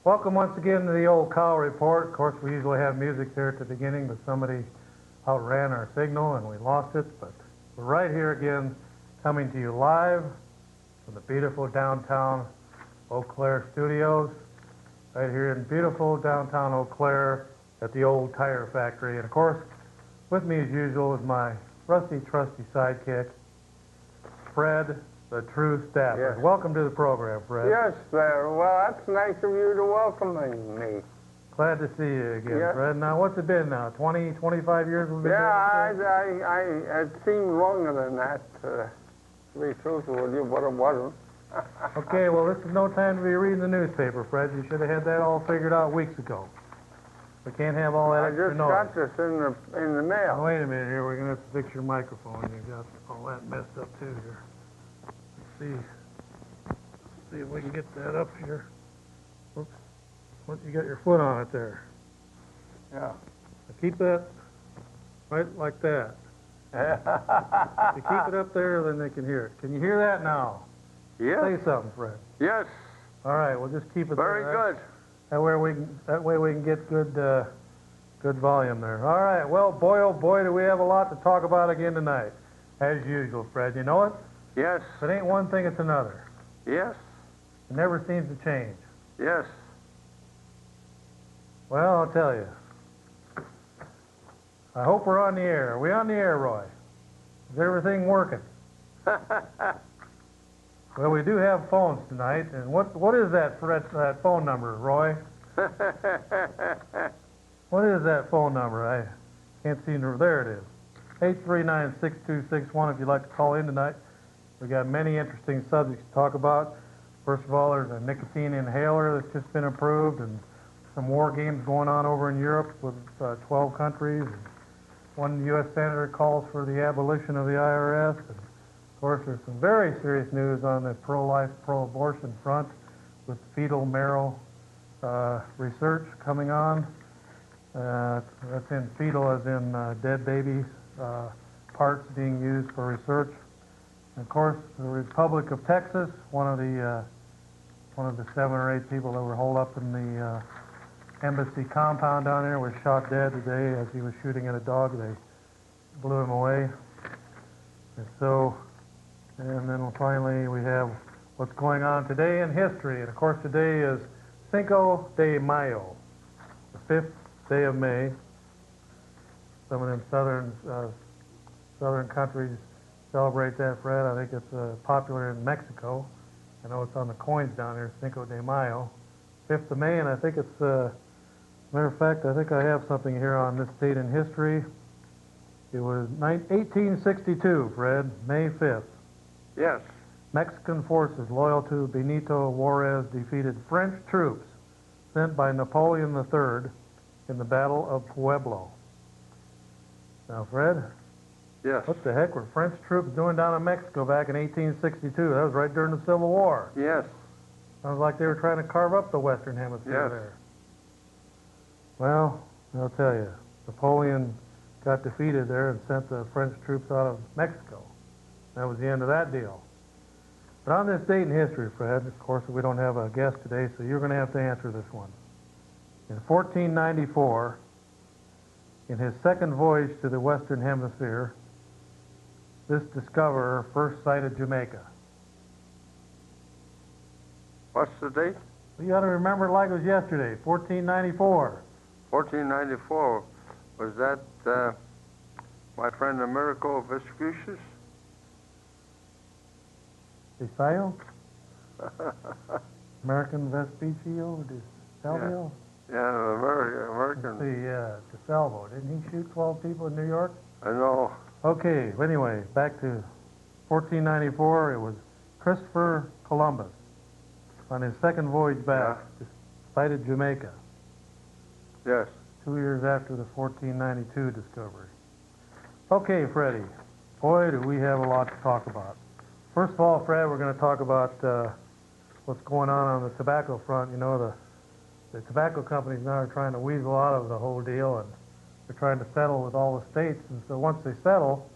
Welcome once again to the Old Cow Report. Of course, we usually have music there at the beginning, but somebody outran our signal and we lost it. But we're right here again, coming to you live from the beautiful downtown Eau Claire studios, right here in beautiful downtown Eau Claire at the old tire factory. And of course, with me as usual is my rusty, trusty sidekick, Fred, the true Stafford. Yes. Welcome to the program, Fred. Yes, sir. Well, that's nice of you to welcome me. Glad to see you again, Yes. Fred. Now, what's it been now? 20, 25 years we've been Yeah, doing this? it seemed longer than that, to be truthful with you, but it wasn't. Okay, well, this is no time to be reading the newspaper, Fred. You should have had that all figured out weeks ago. We can't have all that I extra just noise. got this in the mail. Now, wait a minute here. We're going to have to fix your microphone. You got all that messed up, too, here. Let's see if we can get that up here. Whoops. What, you got your foot on it there. Yeah. Now keep that right like that. If you keep it up there, then they can hear it. Can you hear that now? Yes. Say something, Fred. Yes. All right, we'll just keep it Very there. good. That way we can get good volume there. All right. Well, boy, oh boy, do we have a lot to talk about again tonight, as usual, Fred. You know it? Yes. If it ain't one thing, it's another. Yes. It never seems to change. Yes. Well, I'll tell you. I hope we're on the air. Are we on the air, Roy? Is everything working? Well, we do have phones tonight, and what is that for that phone number, Roy? What is that phone number? I can't see. There it is. 839-6261 if you'd like to call in tonight. We got many interesting subjects to talk about. First of all, there's a nicotine inhaler that's just been approved, and some war games going on over in Europe with 12 countries. And one U.S. senator calls for the abolition of the IRS. And of course, there's some very serious news on the pro-life, pro-abortion front with fetal marrow research coming on. That's in fetal as in dead baby parts being used for research. And of course, the Republic of Texas, one of the 7 or 8 people that were holed up in the embassy compound down there was shot dead today as he was shooting at a dog. They blew him away. And then finally we have what's going on today in history. And of course today is Cinco de Mayo, the 5th day of May. Some of them southern countries celebrate that, Fred. I think it's popular in Mexico. I know it's on the coins down there, Cinco de Mayo. 5th of May, and I think it's, matter of fact, I think I have something here on this date in history. It was 1862, Fred, May 5th. Yes. Mexican forces loyal to Benito Juarez defeated French troops sent by Napoleon III in the Battle of Pueblo. Now, Fred, Yes. what the heck were French troops doing down in Mexico back in 1862? That was right during the Civil War. Yes. Sounds like they were trying to carve up the Western Hemisphere Yes. there. Well, I'll tell you, Napoleon got defeated there and sent the French troops out of Mexico. That was the end of that deal. But on this date in history, Fred, of course, we don't have a guest today, so you're going to have to answer this one. In 1494, in his second voyage to the Western Hemisphere, this discoverer first sighted Jamaica. What's the date? You got to remember it like it was yesterday, 1494. 1494. Was that my friend Americo Vespucius? DeSalvo? American Vespuccio? DeSalvo? Yeah, American. DeSalvo. Didn't he shoot 12 people in New York? I know. Okay, anyway, back to 1494. It was Christopher Columbus on his second voyage back, sighted Jamaica. Yes. 2 years after the 1492 discovery. Okay, Freddie. Boy, do we have a lot to talk about. First of all, Fred, we're going to talk about what's going on the tobacco front. You know, the tobacco companies now are trying to weasel out of the whole deal, and they're trying to settle with all the states. And so once they settle,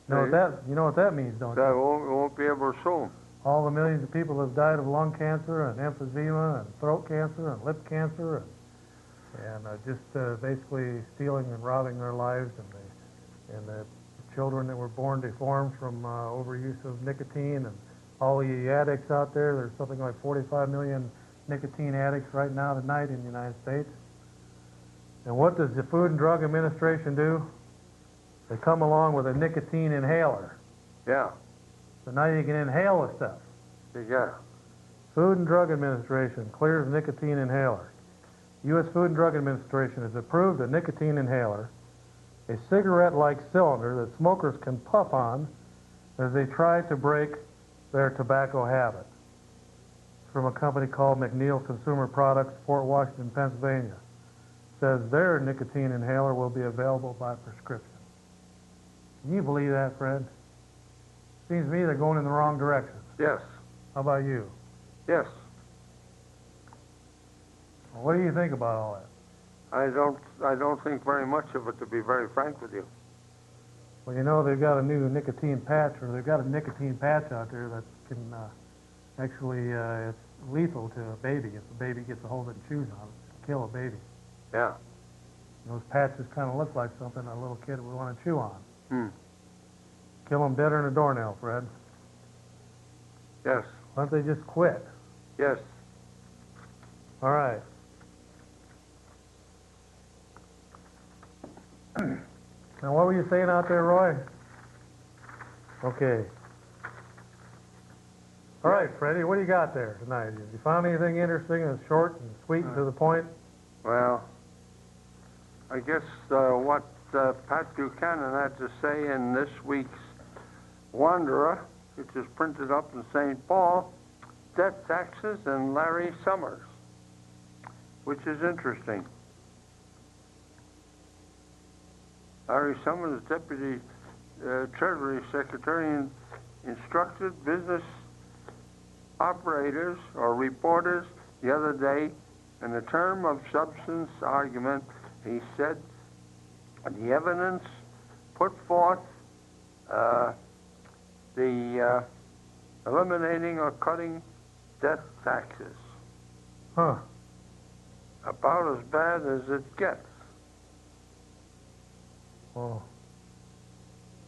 you know what that means, don't That you? won't be able to sue 'em. all the millions of people that have died of lung cancer and emphysema and throat cancer and lip cancer and just basically stealing and robbing their lives, and the children that were born deformed from overuse of nicotine, and all the addicts out there. There's something like 45 million nicotine addicts right now tonight in the United States. And what does the Food and Drug Administration do? They come along with a nicotine inhaler. Yeah. So now you can inhale the stuff. Yeah. Food and Drug Administration clears nicotine inhaler. U.S. Food and Drug Administration has approved a nicotine inhaler, a cigarette-like cylinder that smokers can puff on as they try to break their tobacco habit. It's from a company called McNeil Consumer Products, Fort Washington, Pennsylvania. Says their nicotine inhaler will be available by prescription. Can you believe that, Fred? Seems to me they're going in the wrong direction. Yes. How about you? Yes. Well, what do you think about all that? I don't think very much of it, to be very frank with you. Well, you know, they've got a new nicotine patch, or they've got a nicotine patch out there that can actually, it's lethal to a baby. If the baby gets a hold of it and chews on it, kill a baby. Yeah. And those patches kind of look like something a little kid would want to chew on. Hmm. Kill them deader than a doornail, Fred. Yes. Why don't they just quit? Yes. All right. Now, what were you saying out there, Roy? Okay. All right, Freddie, what do you got there tonight? Have you found anything interesting that's short and sweet and to the point? Well, I guess what Pat Buchanan had to say in this week's Wanderer, which is printed up in St. Paul, death taxes and Larry Summers, which is interesting. Larry Summers, Deputy Treasury Secretary, instructed business operators or reporters the other day in a term of substance argument. He said the evidence put forth, the eliminating or cutting death taxes, about as bad as it gets. Well,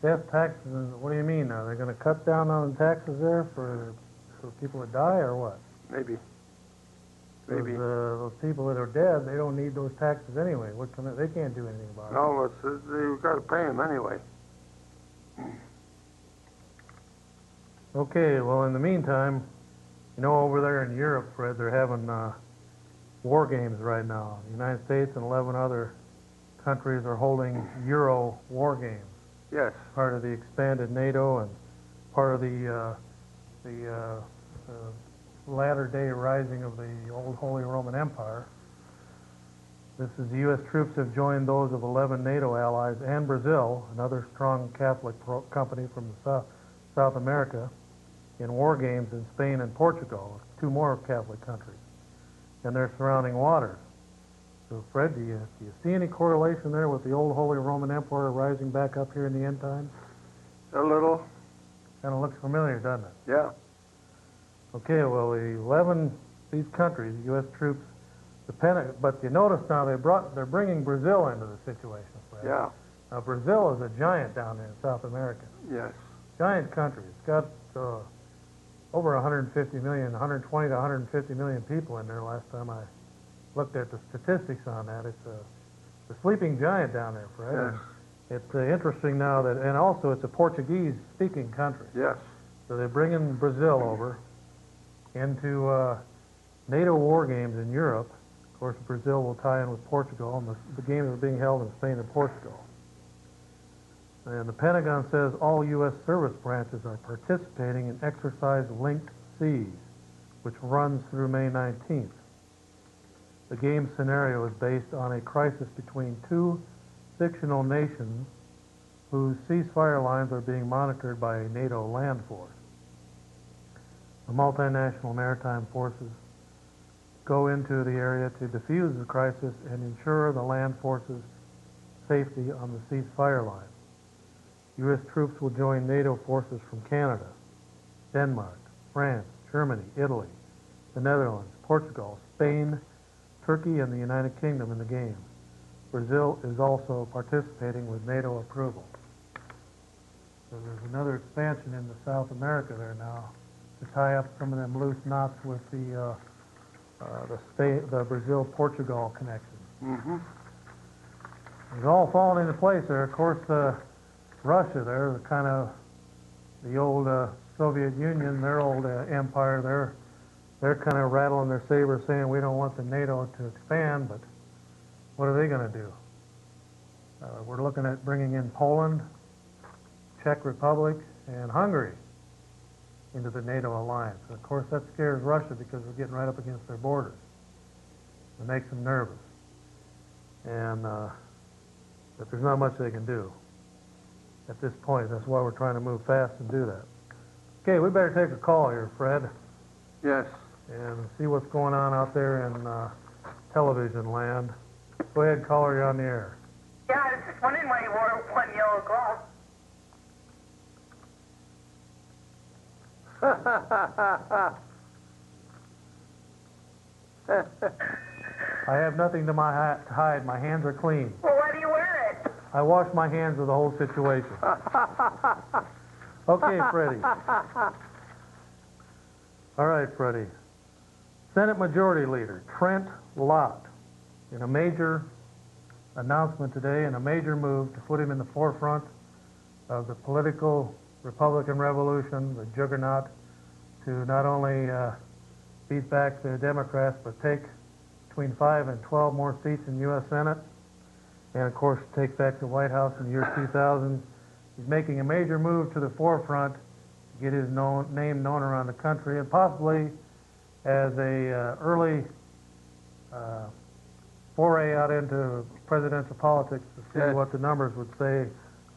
death taxes, what do you mean now? They're going to cut down on the taxes there for people that die, or what? Maybe. 'Cause, those people that are dead, they don't need those taxes anyway. What can they can't do anything about it. No, you've got to pay them anyway. Okay, well, in the meantime, you know, over there in Europe, Fred, they're having war games right now. The United States and 11 other countries are holding Euro war games. Yes. Part of the expanded NATO and part of the latter-day rising of the old Holy Roman Empire. This is the U.S. troops have joined those of 11 NATO allies and Brazil, another strong Catholic company from South America, in war games in Spain and Portugal, two more Catholic countries, and their surrounding waters. So, Fred, do you see any correlation there with the old Holy Roman Empire rising back up here in the end times? A little. Kind of looks familiar, doesn't it? Yeah. Okay, well, these countries, U.S. troops, but you notice now they're bringing Brazil into the situation, Fred. Yeah. Now, Brazil is a giant down there in South America. Yes. Giant country. It's got over 150 million, 120 to 150 million people in there last time I looked at the statistics on that. It's a sleeping giant down there, Fred. Yes. It's interesting now that, and also it's a Portuguese-speaking country. Yes. So they're bringing Brazil over into NATO war games in Europe. Of course, Brazil will tie in with Portugal, and the games are being held in Spain and Portugal. And the Pentagon says all U.S. service branches are participating in Exercise Linked Seas, which runs through May 19th. The game scenario is based on a crisis between two fictional nations whose ceasefire lines are being monitored by a NATO land force. The multinational maritime forces go into the area to defuse the crisis and ensure the land forces' safety on the ceasefire line. U.S. troops will join NATO forces from Canada, Denmark, France, Germany, Italy, the Netherlands, Portugal, Spain, Turkey, and the United Kingdom in the game. Brazil is also participating with NATO approval. So there's another expansion into South America there now to tie up some of them loose knots with the Brazil-Portugal connection. Mm-hmm. It's all falling into place there. Of course, Russia there, the old Soviet Union, their old empire, they're kind of rattling their sabers saying we don't want the NATO to expand, but what are they going to do? We're looking at bringing in Poland, Czech Republic, and Hungary into the NATO alliance. And of course, that scares Russia because we're getting right up against their borders. It makes them nervous. And but there's not much they can do at this point. That's why we're trying to move fast and do that. Okay, we better take a call here, Fred. Yes. And see what's going on out there in television land. Go ahead, caller, you're on the air. Yeah, I was just wondering why you wore one yellow glove. I have nothing to hide. My hands are clean. Well, why do you wear it? I wash my hands of the whole situation. Okay, Freddie. All right, Freddie. Senate Majority Leader Trent Lott, in a major announcement today and a major move to put him in the forefront of the political Republican revolution, the juggernaut, to not only beat back the Democrats, but take between 5 and 12 more seats in the U.S. Senate, and of course take back the White House in the year 2000. He's making a major move to the forefront to get his name known around the country, and possibly as a early foray out into presidential politics to see Yes. what the numbers would say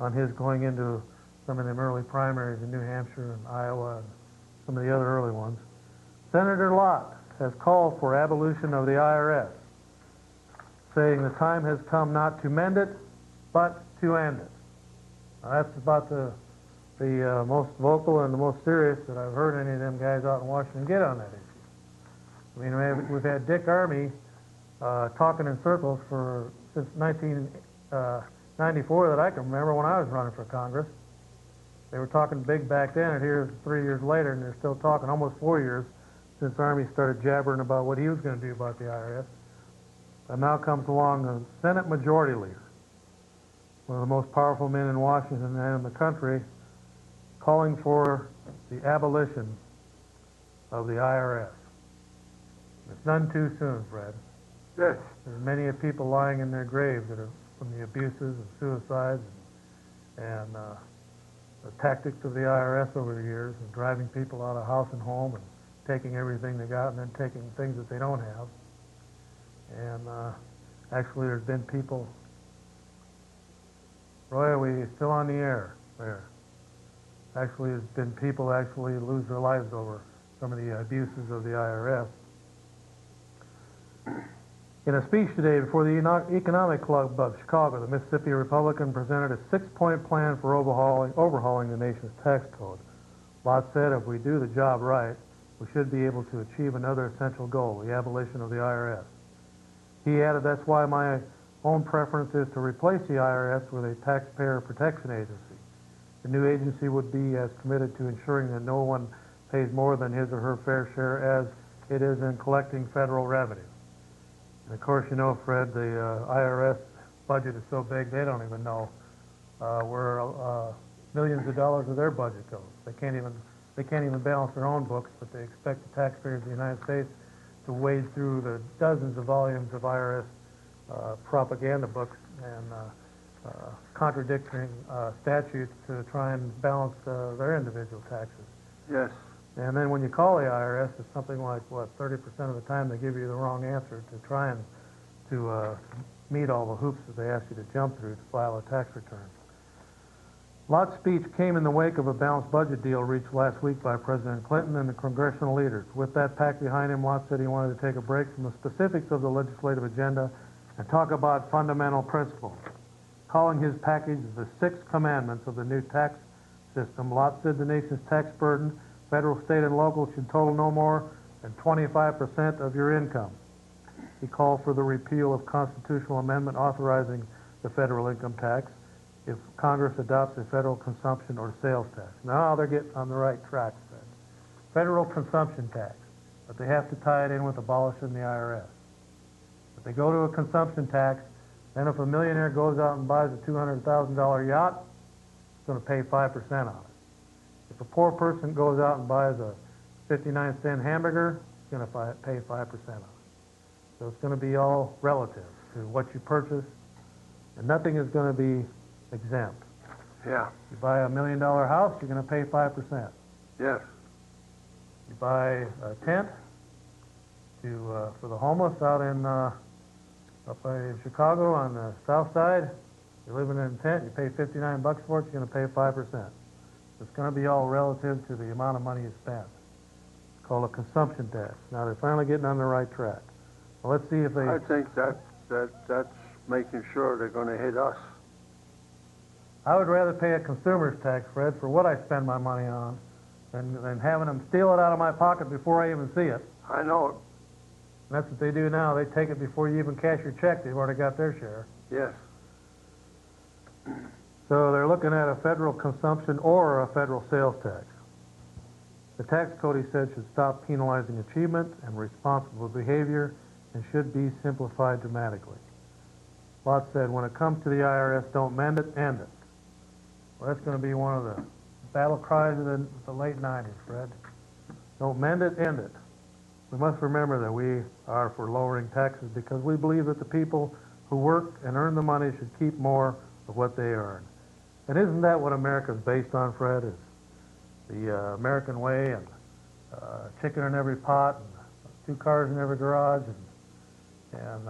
on his going into some of them early primaries in New Hampshire and Iowa and some of the other early ones. Senator Lott has called for abolition of the IRS, saying the time has come not to mend it, but to end it. Now, that's about the most vocal and the most serious that I've heard any of them guys out in Washington get on that issue. I mean, we've had Dick Armey talking in circles since 1994 that I can remember when I was running for Congress. They were talking big back then, and here's 3 years later, and they're still talking, almost 4 years, since Armey started jabbering about what he was going to do about the IRS. And now comes along the Senate Majority Leader, one of the most powerful men in Washington and in the country, calling for the abolition of the IRS. It's none too soon, Fred. Yes. There's many people lying in their graves that are from the abuses and suicides and the tactics of the IRS over the years, and driving people out of house and home and taking everything they got and then taking things that they don't have. And actually there's been people... Roy, are we still on the air there? Actually, there's been people actually lose their lives over some of the abuses of the IRS. In a speech today before the Economic Club of Chicago, the Mississippi Republican presented a 6-point plan for overhauling the nation's tax code. Lott said if we do the job right, we should be able to achieve another essential goal, the abolition of the IRS. He added, that's why my own preference is to replace the IRS with a taxpayer protection agency. The new agency would be as committed to ensuring that no one pays more than his or her fair share as it is in collecting federal revenue. And of course, you know, Fred, the IRS budget is so big they don't even know where millions of dollars of their budget goes. They can't even balance their own books, but they expect the taxpayers of the United States to wade through the dozens of volumes of IRS propaganda books and contradicting statutes to try and balance their individual taxes. Yes. And then when you call the IRS, it's something like, what, 30% of the time they give you the wrong answer to try and to meet all the hoops that they ask you to jump through to file a tax return. Lott's speech came in the wake of a balanced budget deal reached last week by President Clinton and the congressional leaders. With that packed behind him, Lott said he wanted to take a break from the specifics of the legislative agenda and talk about fundamental principles. Calling his package the 6 commandments of the new tax system, Lott said the nation's tax burden Federal, state, and local should total no more than 25% of your income. He called for the repeal of constitutional amendment authorizing the federal income tax if Congress adopts a federal consumption or sales tax. Now they're getting on the right track, Fred. Federal consumption tax, but they have to tie it in with abolishing the IRS. If they go to a consumption tax, then if a millionaire goes out and buys a $200,000 yacht, it's going to pay 5% on it. If a poor person goes out and buys a 59-cent hamburger, it's going to pay 5% on it. So it's going to be all relative to what you purchase, and nothing is going to be exempt. Yeah, You buy a $1 million house, you're going to pay 5%. yes, You buy a tent for the homeless out in up by Chicago on the south side. You're living in a tent, you pay $59 for it, you're going to pay 5%. It's going to be all relative to the amount of money you spend. It's called a consumption tax. Now they're finally getting on the right track. Well, let's see if they. I think that's making sure they're gonna hit us. I would rather pay a consumer's tax, Fred, for what I spend my money on than having them steal it out of my pocket before I even see it. I know it, And that's what they do now. They take it before you even cash your check. They've already got their share. yes. So they're looking at a federal consumption or a federal sales tax. The tax code, he said, should stop penalizing achievement and responsible behavior and should be simplified dramatically. Lott said, when it comes to the IRS, don't mend it, end it. Well, that's going to be one of the battle cries of the late 90s, Fred. Don't mend it, end it. We must remember that we are for lowering taxes because we believe that the people who work and earn the money should keep more of what they earn. And isn't that what America's based on, Fred, is the American way and chicken in every pot and 2 cars in every garage and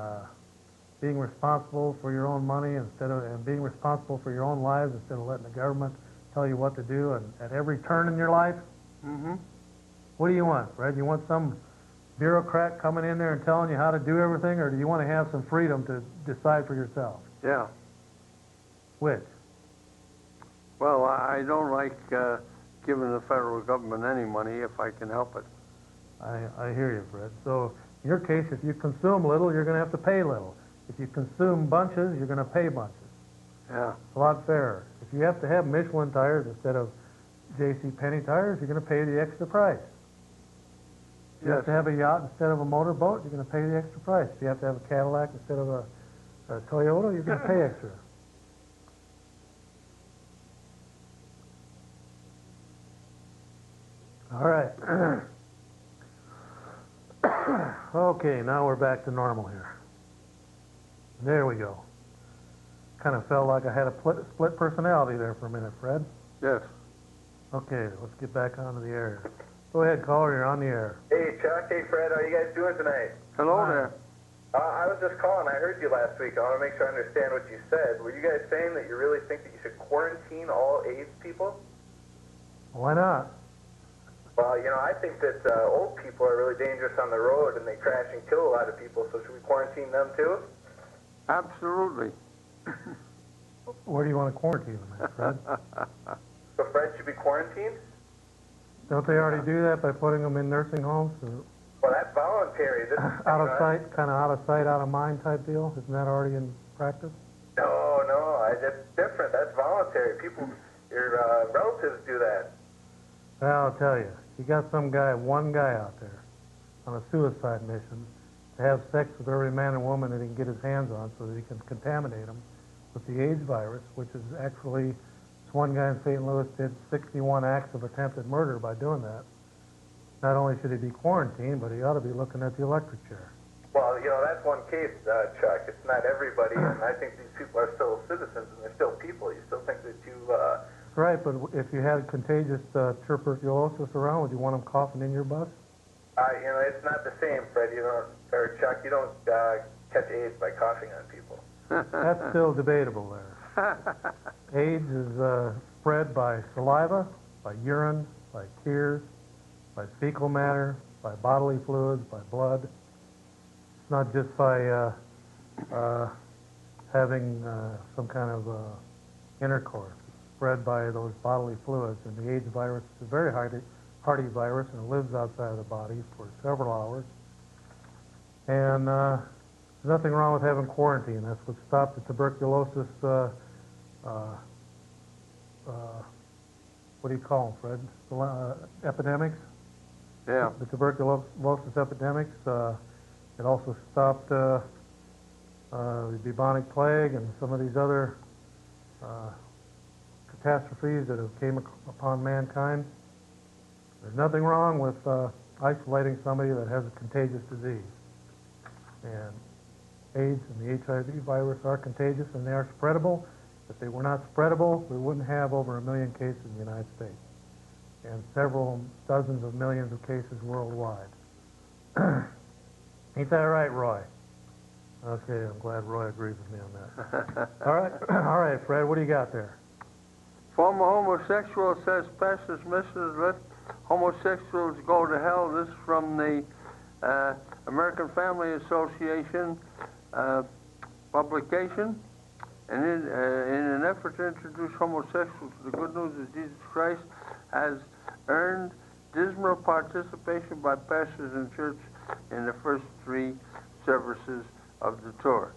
being responsible for your own money and being responsible for your own lives instead of letting the government tell you what to do and at every turn in your life? Mm-hmm. What do you want, Fred? You want some bureaucrat coming in there and telling you how to do everything, or do you want to have some freedom to decide for yourself? Yeah. Which? Well, I don't like giving the federal government any money if I can help it. I hear you, Fred. So in your case, if you consume little, you're going to have to pay little. If you consume bunches, you're going to pay bunches. Yeah. It's a lot fairer. If you have to have Michelin tires instead of J.C. Penney tires, you're going to pay the extra price. If you have to have a yacht instead of a motorboat, you're going to pay the extra price. If you have to have a Cadillac instead of a Toyota, you're going to pay extra. All right. Okay, now we're back to normal here. There we go. Kind of felt like I had a split personality there for a minute, Fred. Yes. Okay, let's get back onto the air. Go ahead, caller, you're on the air. Hey, Chuck. Hey, Fred. How you guys doing tonight? Hello Hi. there. I was just calling. I heard you last week. I want to make sure I understand what you said. Were you guys saying that you really think that you should quarantine all AIDS people? Why not? Well, you know, I think that old people are really dangerous on the road and they crash and kill a lot of people, so should we quarantine them too? Absolutely. Where do you want to quarantine them at, Fred? So Fred should be quarantined? Don't they already do that by putting them in nursing homes? Well, that's voluntary. This is, Out of you know, sight, kind of out of sight, out of mind type deal? Isn't that already in practice? No, that's different. That's voluntary. People, your relatives do that. Well, I'll tell you, you got one guy out there on a suicide mission to have sex with every man and woman that he can get his hands on so that he can contaminate them with the AIDS virus, which is actually, this one guy in St. Louis did 61 acts of attempted murder by doing that. Not only should he be quarantined, but he ought to be looking at the electric chair. Well, you know, that's one case, Chuck. It's not everybody, and I think these people are still citizens, and they're still people. You still think that you... That's right, but if you had contagious tuberculosis around, would you want them coughing in your bus? you know, it's not the same, Fred. You don't, or Chuck, you don't catch AIDS by coughing on people. That's still debatable there. AIDS is spread by saliva, by urine, by tears, by fecal matter, by bodily fluids, by blood. It's not just by having some kind of virus, and it lives outside of the body for several hours. And there's nothing wrong with having quarantine. That's what stopped the tuberculosis, what do you call them, Fred? Epidemics? Yeah. The tuberculosis epidemics. It also stopped the bubonic plague and some of these other catastrophes that have came upon mankind. There's nothing wrong with isolating somebody that has a contagious disease. And AIDS and the HIV virus are contagious and they are spreadable. If they were not spreadable, we wouldn't have over 1 million cases in the United States and several dozens of millions of cases worldwide. Ain't that right, Roy? Okay, I'm glad Roy agrees with me on that. All right, Fred, what do you got there? Former homosexual says Pastor Smith let homosexuals go to hell. This is from the American Family Association publication. And in an effort to introduce homosexuals to the good news of Jesus Christ, has earned dismal participation by pastors in church in the first 3 services of the tour.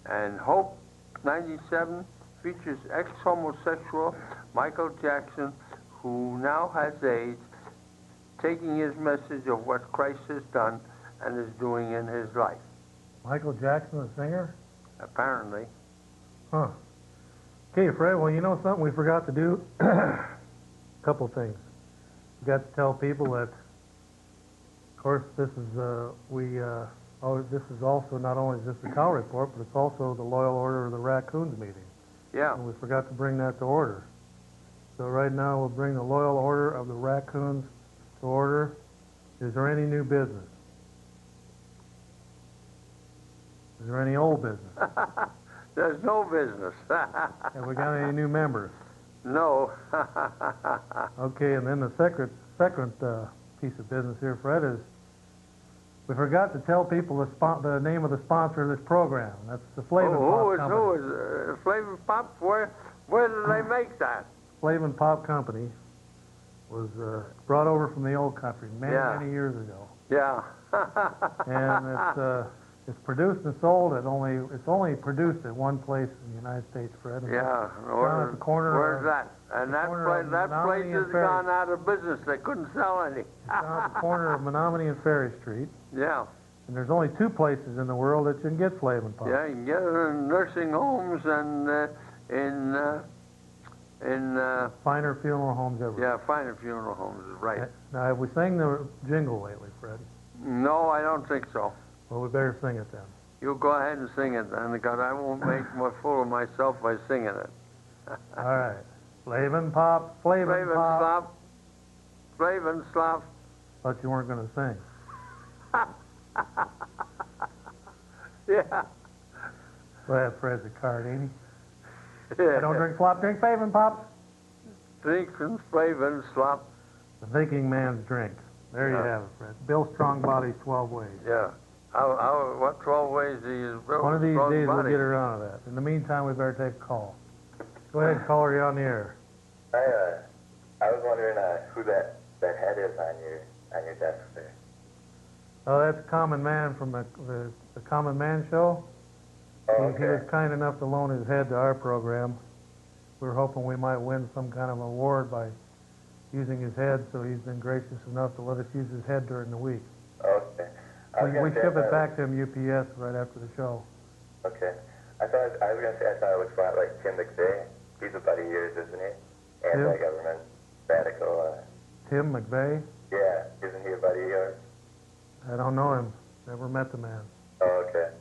And Hope 97 features ex-homosexual Michael Jackson, who now has AIDS, taking his message of what Christ has done and is doing in his life. Michael Jackson, the singer? Apparently. Huh. Okay, Fred, well, you know something we forgot to do? A couple things. We got to tell people that, of course, this is this is also not only just the cow report, but it's also the Loyal Order of the Raccoons meeting. Yeah. And we forgot to bring that to order. So right now we'll bring the Loyal Order of the Raccoons to order. Is there any new business? Is there any old business? There's no business. Have we got any new members? No. Okay, and then the second piece of business here, Fred, is we forgot to tell people the name of the sponsor of this program. That's the Flavin Pop Company. Who is Flavin Pop? Where did they make that? Flavin Pop Company was brought over from the old country many years ago. Yeah. And it's produced and sold at it's only produced at one place in the United States, Fred. And Yeah. down at the corner. Where's that? And that place has gone out of business. They couldn't sell any. It's down at the corner of Menominee and Ferry Street. Yeah. And there's only 2 places in the world that you can get Flavin Pop. Yeah, you can get it in nursing homes and in Finer funeral homes everywhere. yeah, finer funeral homes is right. Now, have we sang the jingle lately, Fred? No, I don't think so. Well, we better sing it then. You go ahead and sing it then, because I won't make a fool of myself by singing it. All right. Flavin Pop, Flavin Flavin Pop. Slop. Flavin Slop. Thought you weren't going to sing. Yeah. Well, Fred's a card, ain't he? Yeah. I don't drink flop, drink Flavin Pops. Drinking Flavin Slop. The thinking man's drink. There you Yeah. have it, Fred. Bill Strongbody's 12 ways. Yeah. What 12 ways do you build One of these strong days body? we'll get around to that. In the meantime, we better take a call. Go ahead, caller, you're on the air. I was wondering who that head is on your desk there. Oh, that's Common Man from the Common Man show. Oh, He was okay. kind enough to loan his head to our program. We were hoping we might win some kind of award by using his head, so he's been gracious enough to let us use his head during the week. Okay. We ship it back to him UPS right after the show. Okay. I thought it was like Tim McVeigh. He's a buddy of yours, isn't he? Anti-government radical. Tim McVeigh? Yeah. Isn't he a buddy of yours? I don't know him. Never met the man. Oh, okay.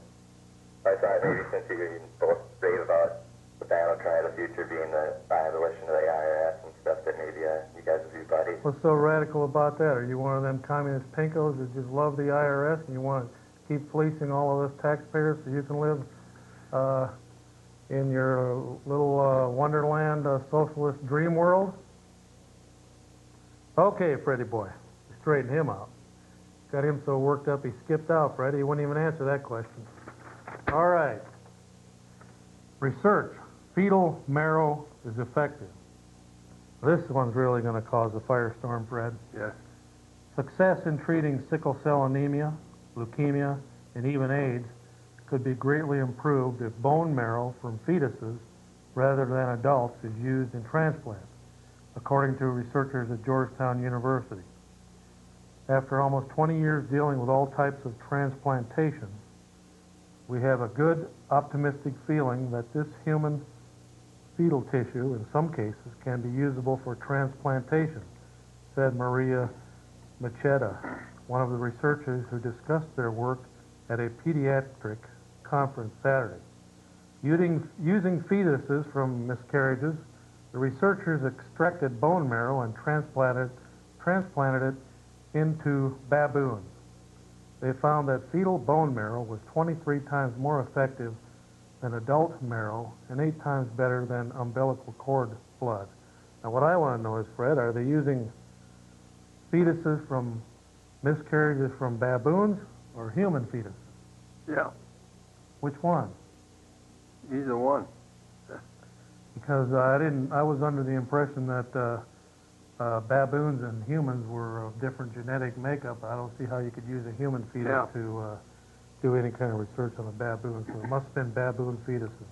I thought maybe since you both rave about the battle cry of the future being the abolition of the IRS and stuff, that maybe you guys would be buddies. What's so radical about that? Are you one of them communist pinkos that just love the IRS and you want to keep fleecing all of us taxpayers so you can live in your little Wonderland socialist dream world? Okay, Freddie boy, straighten him out. Got him so worked up he skipped out, Freddie. He wouldn't even answer that question. All right. Research. Fetal marrow is effective. This one's really going to cause a firestorm, Fred. Yes. Success in treating sickle cell anemia, leukemia, and even AIDS could be greatly improved if bone marrow from fetuses rather than adults is used in transplants, according to researchers at Georgetown University. After almost 20 years dealing with all types of transplantation, we have a good, optimistic feeling that this human fetal tissue, in some cases, can be usable for transplantation, said Maria Macheda, one of the researchers who discussed their work at a pediatric conference Saturday. Using fetuses from miscarriages, the researchers extracted bone marrow and transplanted it into baboons. They found that fetal bone marrow was 23 times more effective than adult marrow and 8 times better than umbilical cord blood. Now what I want to know is, Fred, are they using fetuses from miscarriages from baboons or human fetuses? Yeah. Which one? Either one. Because I was under the impression that baboons and humans were of different genetic makeup. I don't see how you could use a human fetus Yeah. to do any kind of research on a baboon. So it must have been baboon fetuses.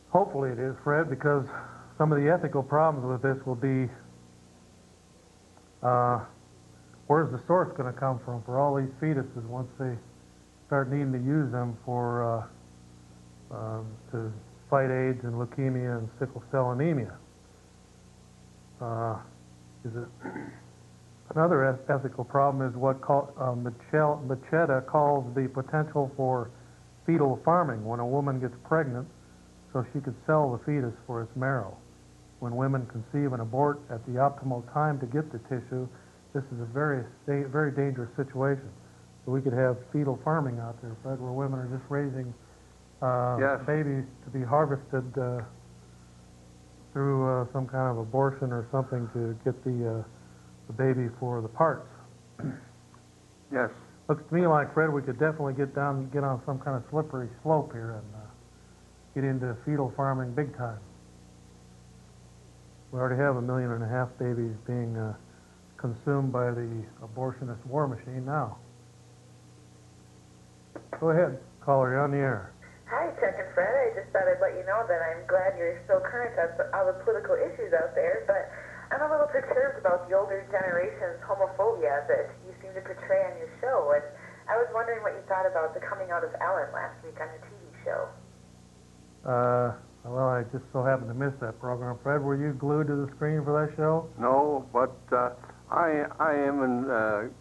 Hopefully it is, Fred, because some of the ethical problems with this will be where's the source going to come from for all these fetuses once they start needing to use them for to fight AIDS and leukemia and sickle cell anemia? Is it another ethical problem is what Macheda calls the potential for fetal farming, when a woman gets pregnant so she could sell the fetus for its marrow. When women conceive and abort at the optimal time to get the tissue, this is a very dangerous situation. So we could have fetal farming out there, Fred, where women are just raising Yes. babies to be harvested through some kind of abortion or something to get the baby for the parts. Yes. Looks to me like, Fred, we could definitely get on some kind of slippery slope here and get into fetal farming big time. We already have 1.5 million babies being consumed by the abortionist war machine now. Go ahead, caller, you're on the air. Hi, Chuck and Fred. I just thought I'd let you know that I'm glad you're so current on all the political issues out there, but I'm a little perturbed about the older generation's homophobia that you seem to portray on your show, and I was wondering what you thought about the coming out of Ellen last week on the TV show. Well, I just so happened to miss that program. Fred, were you glued to the screen for that show? No, but I am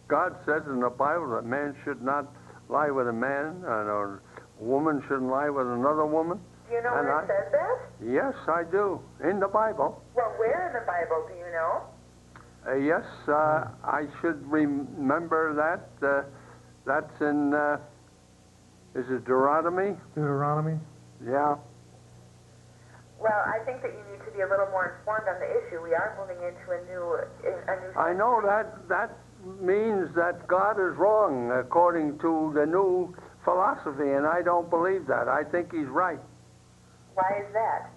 God says in the Bible that man should not lie with a man, and a woman shouldn't lie with another woman. Do you know And where it says that? Yes, I do. In the Bible. Well, where in the Bible, do you know? Yes, I should remember that. That's in, is it Deuteronomy? Deuteronomy? Yeah. Well, I think that you need to be a little more informed on the issue. We are moving into a new. I know that means that God is wrong according to the new philosophy, and I don't believe that. I think he's right. Why is that?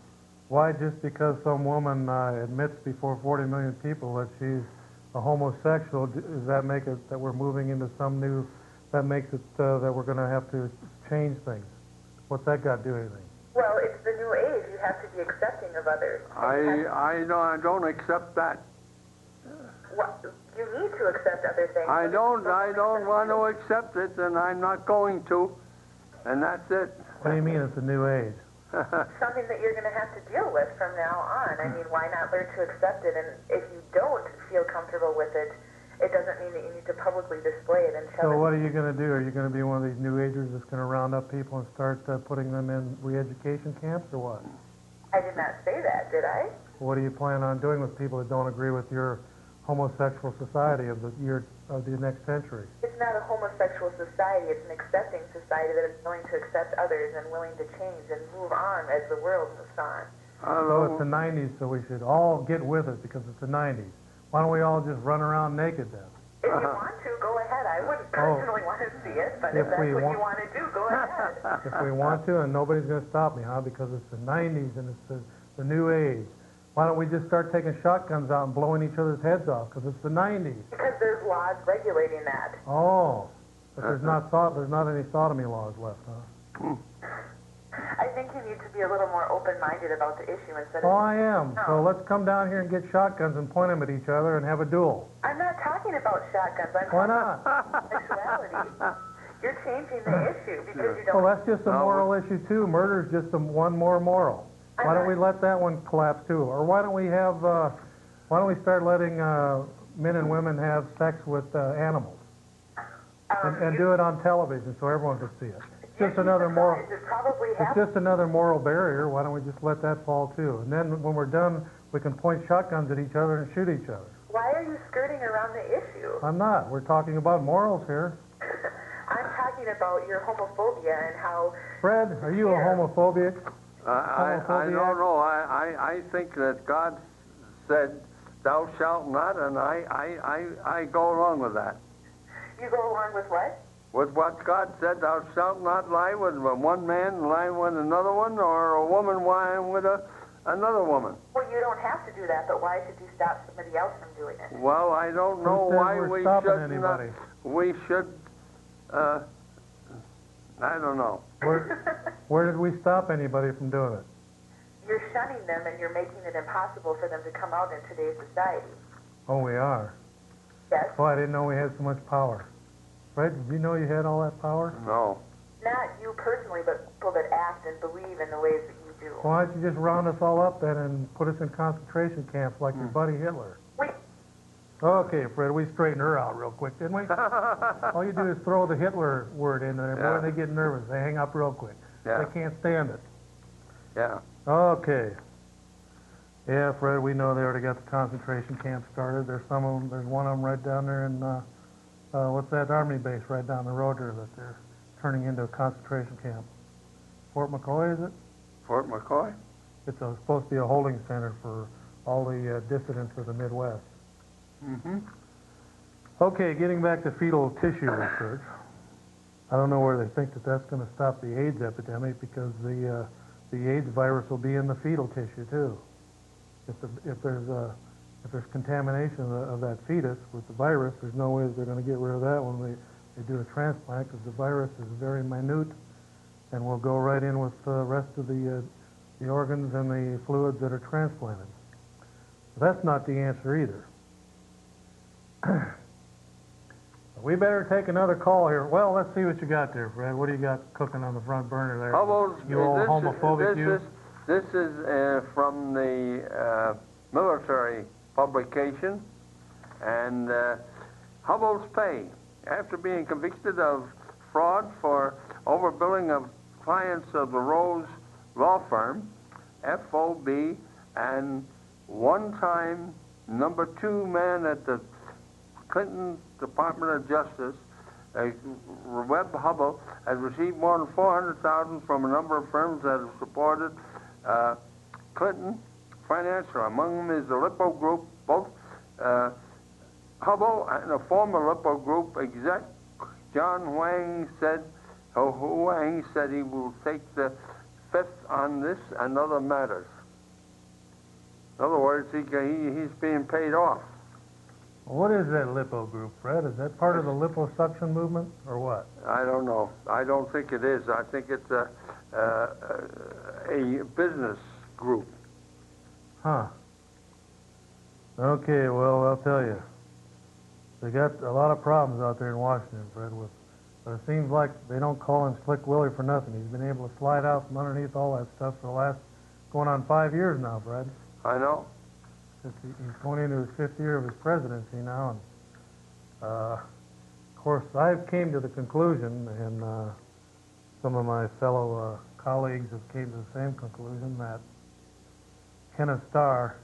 Why, just because some woman admits before 40 million people that she's a homosexual, does that make it that we're moving into some new, that makes it that we're going to have to change things? What's that got to do with anything? Well, it's the new age. You have to be accepting of others. I don't accept that. You need to accept other things. I don't want to accept it, and I'm not going to, and that's it. What do you mean it's a new age? Something that you're going to have to deal with from now on. I mean, why not learn to accept it? And if you don't feel comfortable with it, it doesn't mean that you need to publicly display it and shove So it. what are you going to do? Are you going to be one of these new agers that's going to round up people and start putting them in re-education camps, or what? I did not say that, did I? What do you plan on doing with people that don't agree with your homosexual society of the next century? It's not a homosexual society. It's an accepting society that is willing to accept others and willing to change and move on as the world moves on. So it's the 90s, so we should all get with it because it's the 90s. Why don't we all just run around naked then? If you want to, go ahead. I wouldn't personally want to see it, but if that's what you want to do, go ahead. If we want to, and nobody's going to stop me, huh? Because it's the 90s and it's the the new age. Why don't we just start taking shotguns out and blowing each other's heads off? Because it's the 90s. Because there's laws regulating that. Oh, but there's not any sodomy laws left, huh? I think you need to be a little more open-minded about the issue instead of... Oh, I am. So No. let's come down here and get shotguns and point them at each other and have a duel. I'm not talking about shotguns. I'm Why talking not? about sexuality. You're changing the issue because you don't... Well, that's just a No, moral issue too. Murder's just one more moral. Why don't we let that one collapse too? Or why don't we start letting men and women have sex with animals and do it on television so everyone can see it? It's just another moral. It probably It's happens. just another moral barrier. Why don't we just let that fall too? And then when we're done, we can point shotguns at each other and shoot each other. Why are you skirting around the issue? I'm not. We're talking about morals here. I'm talking about your homophobia and how... Fred, are you a homophobic? I don't know. I think that God said, "Thou shalt not," and I go along with that. You go along with what? With what God said, "Thou shalt not lie with one man, lie with another one, or a woman lying with another woman." Well, you don't have to do that, but why should you stop somebody else from doing it? Well, I don't know Who said why we're we stopping shouldn't. anybody? We should. I don't know. Where did we stop anybody from doing it? You're shunning them and you're making it impossible for them to come out in today's society. Oh, we are. Yes? Oh, I didn't know we had so much power. Fred, did you know you had all that power? No. Not you personally, but people that act and believe in the ways that you do. Why don't you just round us all up then and put us in concentration camps like your buddy Hitler? Wait, Okay, Fred, we straightened her out real quick, didn't we? All you do is throw the Hitler word in there. Yeah. Boy, they get nervous. They hang up real quick. Yeah. They can't stand it. Yeah. Okay. Yeah, Fred, we know they already got the concentration camp started. There's some of them. There's one of them right down there in what's that army base right down the road there that they're turning into a concentration camp. Fort McCoy, is it? Fort McCoy. It's supposed to be a holding center for all the dissidents of the Midwest. Mm-hmm. Okay, getting back to fetal tissue research. I don't know where they think that that's going to stop the AIDS epidemic because the AIDS virus will be in the fetal tissue too. If there's contamination of that fetus with the virus, there's no way they're going to get rid of that when they do a transplant because the virus is very minute and will go right in with the rest of the organs and the fluids that are transplanted. But that's not the answer either. We better take another call here. Well, let's see what you got there, Fred. What do you got cooking on the front burner there? Hubble's, You old homophobic, you? This is from the military publication, and Hubble's pay. After being convicted of fraud for overbilling of clients of the Rose Law Firm, FOB, and one-time number 2 man at the Clinton Department of Justice, Webb Hubble, has received more than $400,000 from a number of firms that have supported Clinton financially. Among them is the Lippo Group. Both Hubble and a former Lippo Group exec, John Huang, said he will take the fifth on this and other matters. In other words, he's being paid off. What is that Lippo group, Fred? Is that part of the liposuction movement or what? I don't know. I don't think it is. I think it's a business group. Huh. Okay, well, I'll tell you. They got a lot of problems out there in Washington, Fred, but it seems like they don't call him Slick Willie for nothing. He's been able to slide out from underneath all that stuff for the last, going on 5 years now, Fred. I know. He's going into his 5th year of his presidency now, and of course I came to the conclusion, and some of my fellow colleagues have came to the same conclusion, that Kenneth Starr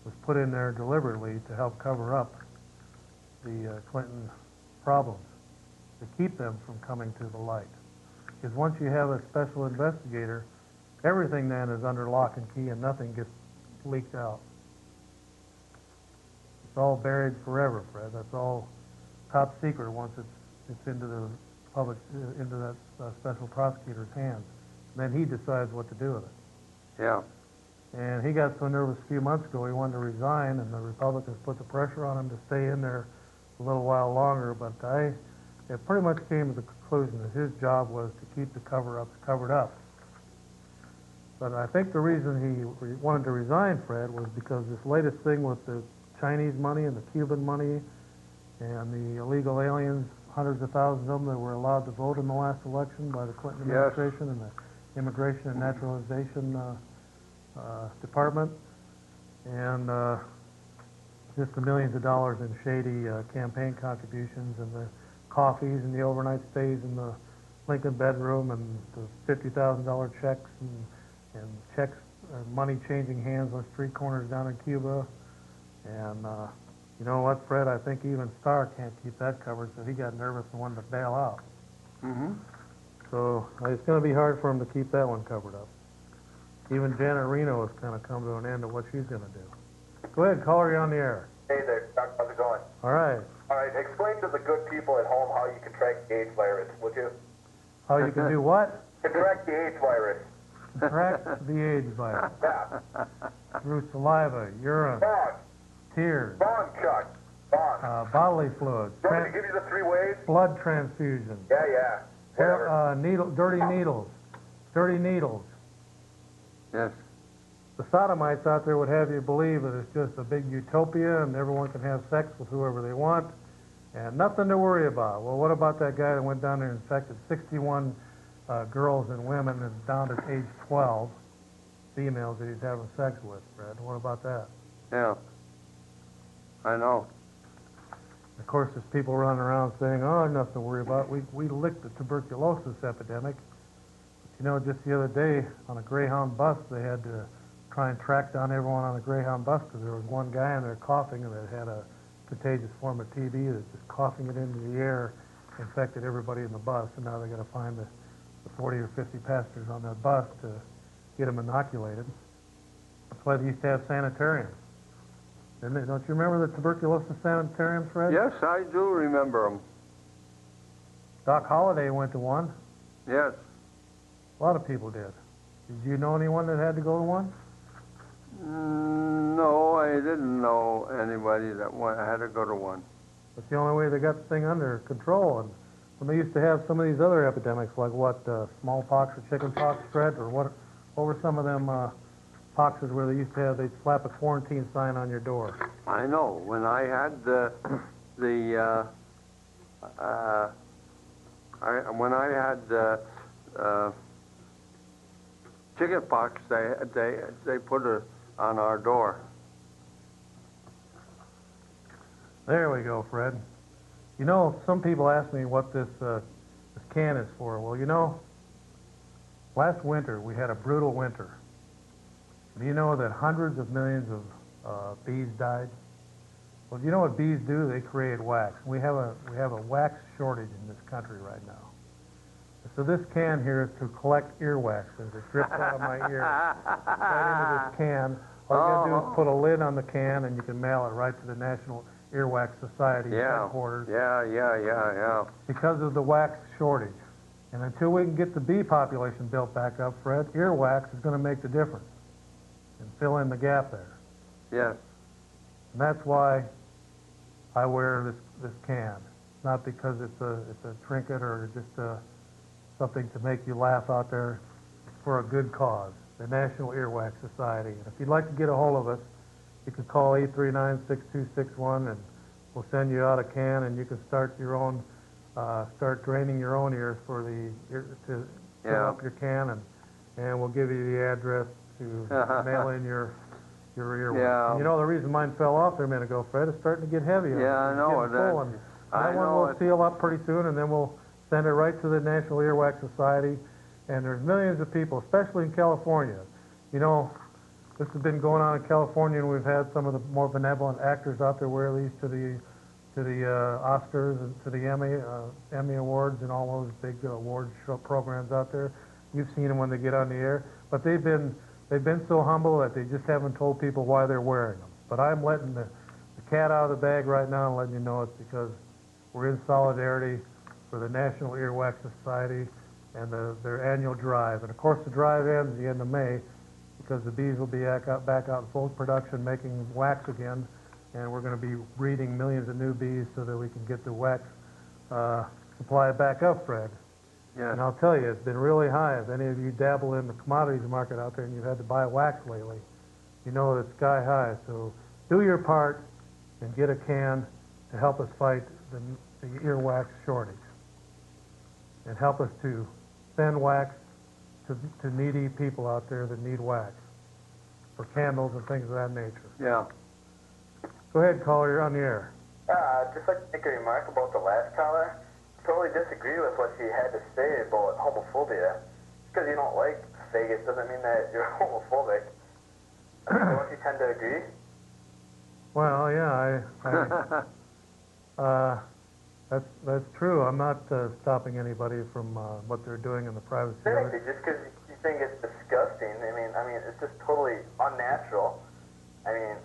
was put in there deliberately to help cover up the Clinton problems, to keep them from coming to the light. Because once you have a special investigator, everything then is under lock and key and nothing gets leaked out. It's all buried forever, Fred. That's all top secret once it's into the public, into that special prosecutor's hands. And then he decides what to do with it. Yeah. And he got so nervous a few months ago, he wanted to resign, and the Republicans put the pressure on him to stay in there a little while longer. But it pretty much came to the conclusion that his job was to keep the cover-ups covered up. But I think the reason he wanted to resign, Fred, was because this latest thing with the Chinese money and the Cuban money and the illegal aliens, hundreds of thousands of them that were allowed to vote in the last election by the Clinton Yes. administration and the Immigration and Naturalization Department, and just the millions of dollars in shady campaign contributions and the coffees and the overnight stays in the Lincoln bedroom and the $50,000 checks and checks, money changing hands on street corners down in Cuba. And you know what, Fred? I think even Starr can't keep that covered, so he got nervous and wanted to bail out. Mm-hmm. So it's going to be hard for him to keep that one covered up. Even Janet Reno has kind of come to an end of what she's going to do. Go ahead, caller, you're on the air. Hey there, Chuck. How's it going? All right. All right, explain to the good people at home how you contract the AIDS virus, would you? How you can do what? Contract the AIDS virus. Contract the AIDS virus Yeah. through saliva, urine, Wrong. tears, Wrong, Chuck. Wrong. bodily fluids, Do you want me to give you the 3 ways? blood transfusion, Yeah. Whatever. dirty needles. Yes. The sodomites out there would have you believe that it's just a big utopia and everyone can have sex with whoever they want and nothing to worry about. Well, what about that guy that went down there and infected 61 girls and women and down to age 12, females that he's having sex with, Fred? What about that? Yeah. I know. Of course, there's people running around saying, oh, nothing to worry about. We licked the tuberculosis epidemic. You know, just the other day on a Greyhound bus, they had to try and track down everyone on the Greyhound bus because there was one guy in there coughing and that had a contagious form of TB that just coughing it into the air infected everybody in the bus. And now they got to find the 40 or 50 passengers on that bus to get them inoculated. That's why they used to have sanitariums. Don't you remember the tuberculosis sanitariums, Fred? Yes, I do remember them. Doc Holliday went to one. Yes. A lot of people did. Did you know anyone that had to go to one? No, I didn't know anybody that had to go to one. That's the only way they got the thing under control. And when they used to have some of these other epidemics, like smallpox or chickenpox, Fred, or what were some of them poxes where they used to have, they'd slap a quarantine sign on your door? I know. When I had when I had chickenpox, they put it on our door. There we go, Fred. You know, some people ask me what this can is for. Well, you know, last winter we had a brutal winter. Do you know that hundreds of millions of bees died? Well, do you know what bees do? They create wax. We have a wax shortage in this country right now. So this can here is to collect earwax as it drips out of my ear right into this can. All you gotta do is put a lid on the can and you can mail it right to the National Earwax Society headquarters. Yeah. Because of the wax shortage. And until we can get the bee population built back up, Fred, earwax is going to make the difference and fill in the gap there. Yes. And that's why I wear this can. Not because it's a trinket or just something to make you laugh out there. It's for a good cause, the National Earwax Society. And if you'd like to get a hold of us, you can call 839-6261 and we'll send you out a can and you can start your own, start draining your own ears to fill up your can and we'll give you the address to mail in your earwax. Yeah. And you know the reason mine fell off there a minute ago, Fred, it's starting to get heavy. Yeah, I know it. That one will seal up pretty soon and then we'll send it right to the National Earwax Society. And there's millions of people, especially in California. You know, this has been going on in California, and we've had some of the more benevolent actors out there wear these to the Oscars and to the Emmy Awards and all those big award show programs out there. You've seen them when they get on the air, but they've been so humble that they just haven't told people why they're wearing them. But I'm letting the cat out of the bag right now and letting you know it's because we're in solidarity for the National Earwax Society and their annual drive. And of course, the drive ends at the end of May. because the bees will be back out in full production making wax again, and we're going to be breeding millions of new bees so that we can get the wax supply back up, Fred. Yes. And I'll tell you, it's been really high. If any of you dabble in the commodities market out there and you've had to buy wax lately, you know it's sky high. So do your part and get a can to help us fight the earwax shortage. And help us to send wax to needy people out there that need wax for candles and things of that nature. Yeah. Go ahead, caller, you're on the air. Just like to make a remark about the last caller. Totally disagree with what she had to say about homophobia. Because you don't like Vegas doesn't mean that you're homophobic. Don't you tend to agree? Well, yeah, that's true. I'm not stopping anybody from what they're doing in the privacy of Seriously, it. just because you think it's disgusting, I mean, it's just totally unnatural. I mean,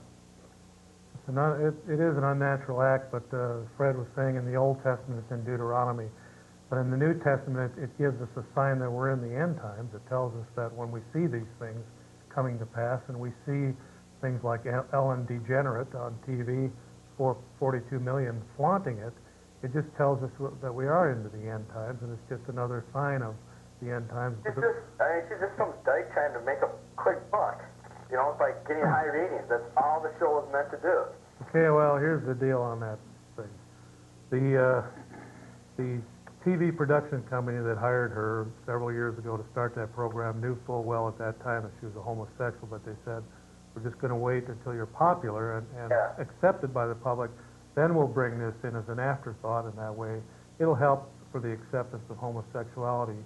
It is an unnatural act, but Fred was saying in the Old Testament it's in Deuteronomy. But in the New Testament, it gives us a sign that we're in the end times. It tells us that when we see these things coming to pass and we see things like Ellen DeGenerate on TV, 42 million flaunting it, it just tells us that we are into the end times, and it's just another sign of the end times. she's just some dyke trying to make a quick buck. You know, it's like getting high ratings. That's all the show is meant to do. Okay, well, here's the deal on that thing. The TV production company that hired her several years ago to start that program knew full well at that time that she was a homosexual, but they said, we're just going to wait until you're popular and Yeah. accepted by the public, then we'll bring this in as an afterthought, and that way it'll help for the acceptance of homosexuality